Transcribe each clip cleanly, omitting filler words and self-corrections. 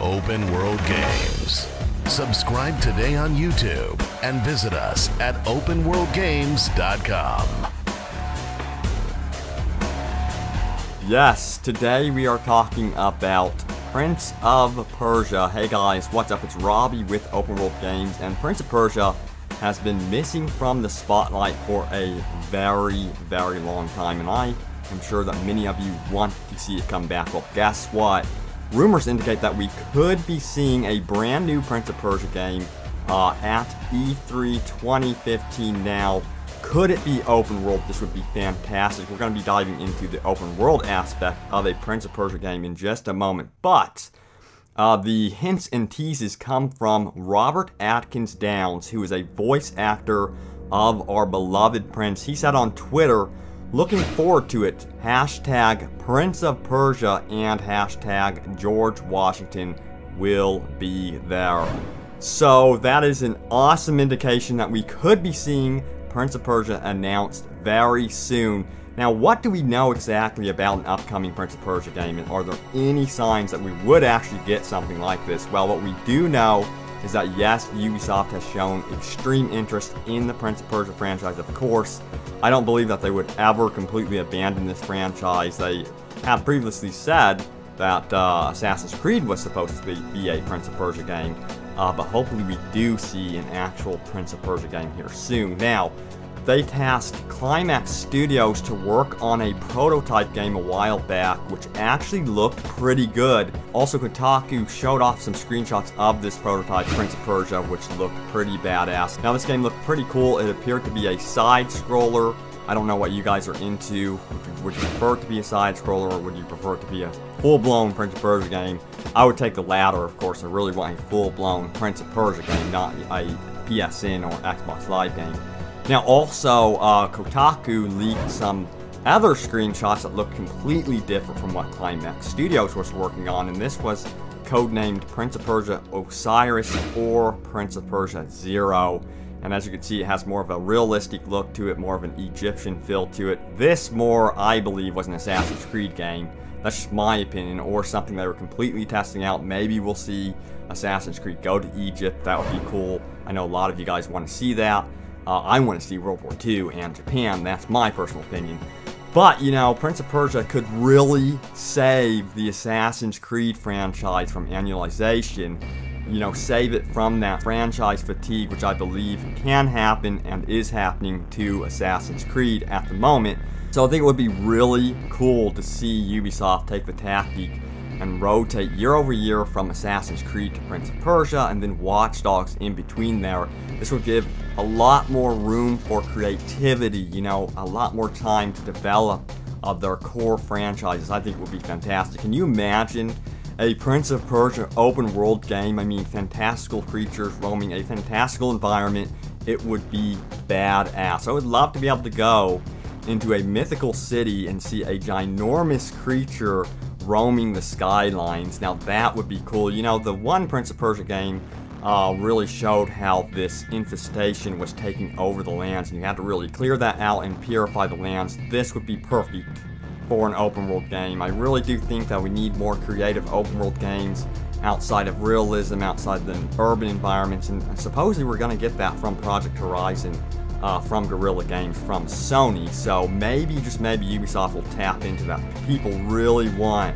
open world games. Subscribe today on YouTube and visit us at openworldgames.com. Yes, today we are talking about Prince of Persia. Hey guys, what's up? It's Robbie with Open World Games, and Prince of Persia has been missing from the spotlight for a very, very long time, and I am sure that many of you want to see it come back. Well, guess what? Rumors indicate that we could be seeing a brand new Prince of Persia game at E3 2015 now. Could it be open world? This would be fantastic. We're going to be diving into the open world aspect of a Prince of Persia game in just a moment. But the hints and teases come from Robert Atkins Downs, who is a voice actor of our beloved Prince. He said on Twitter, looking forward to it, hashtag Prince of Persia and hashtag George Washington will be there. So that is an awesome indication that we could be seeing Prince of Persia announced very soon. Now, what do we know exactly about an upcoming Prince of Persia game, and are there any signs that we would actually get something like this? Well, what we do know is that yes, Ubisoft has shown extreme interest in the Prince of Persia franchise, of course. I don't believe that they would ever completely abandon this franchise. They have previously said that Assassin's Creed was supposed to be a Prince of Persia game, but hopefully we do see an actual Prince of Persia game here soon. Now, they tasked Climax Studios to work on a prototype game a while back, which actually looked pretty good. Also, Kotaku showed off some screenshots of this prototype, Prince of Persia, which looked pretty badass. Now, this game looked pretty cool. It appeared to be a side-scroller. I don't know what you guys are into. Would you prefer it to be a side-scroller, or would you prefer it to be a full-blown Prince of Persia game? I would take the latter, of course. I really want a full-blown Prince of Persia game, not a PSN or Xbox Live game. Now, also, Kotaku leaked some other screenshots that look completely different from what Climax Studios was working on, and this was codenamed Prince of Persia Osiris or Prince of Persia Zero. And as you can see, it has more of a realistic look to it, more of an Egyptian feel to it. This more, I believe, was an Assassin's Creed game. That's just my opinion, or something they were completely testing out. Maybe we'll see Assassin's Creed go to Egypt. That would be cool. I know a lot of you guys want to see that. I want to see World War II and Japan. That's my personal opinion. But, you know, Prince of Persia could really save the Assassin's Creed franchise from annualization. You know, save it from that franchise fatigue, which I believe can happen and is happening to Assassin's Creed at the moment. So I think it would be really cool to see Ubisoft take the tactic and rotate year over year from Assassin's Creed to Prince of Persia, and then Watch Dogs in between there. This would give a lot more room for creativity, you know, a lot more time to develop their core franchises. I think it would be fantastic. Can you imagine a Prince of Persia open world game? I mean, fantastical creatures roaming a fantastical environment. It would be badass. I would love to be able to go into a mythical city and see a ginormous creature roaming the skylines. Now that would be cool. You know, the one Prince of Persia game really showed how this infestation was taking over the lands, and you had to really clear that out and purify the lands. This would be perfect for an open world game. I really do think that we need more creative open world games outside of realism, outside the urban environments, and supposedly we're going to get that from Project Horizon, from Guerrilla Games, from Sony. So maybe, just maybe, Ubisoft will tap into that. People really want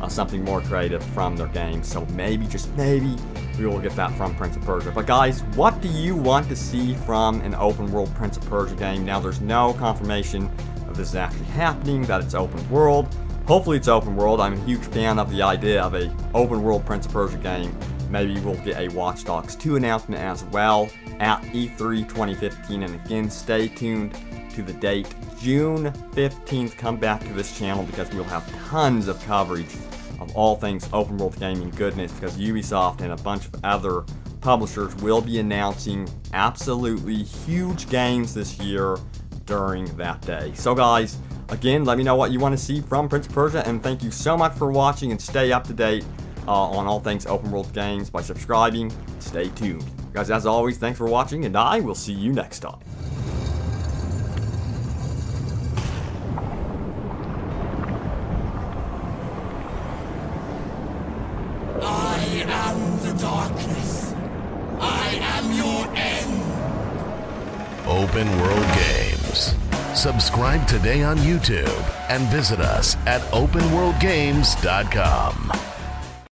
something more creative from their games. So maybe, just maybe, we will get that from Prince of Persia. But guys, what do you want to see from an open world Prince of Persia game? Now, there's no confirmation of this is actually happening, that it's open world. Hopefully it's open world. I'm a huge fan of the idea of a open world Prince of Persia game. Maybe we'll get a Watch Dogs 2 announcement as well at E3 2015. And again, stay tuned to the date, June 15th. Come back to this channel because we'll have tons of coverage of all things open world gaming goodness, because Ubisoft and a bunch of other publishers will be announcing absolutely huge games this year during that day. So guys, again, let me know what you want to see from Prince of Persia, and thank you so much for watching, and stay up to date on all things open world games by subscribing. Stay tuned. Guys, as always, thanks for watching, and I will see you next time. I darkness. I am your end. Open World Games. Subscribe today on YouTube and visit us at openworldgames.com.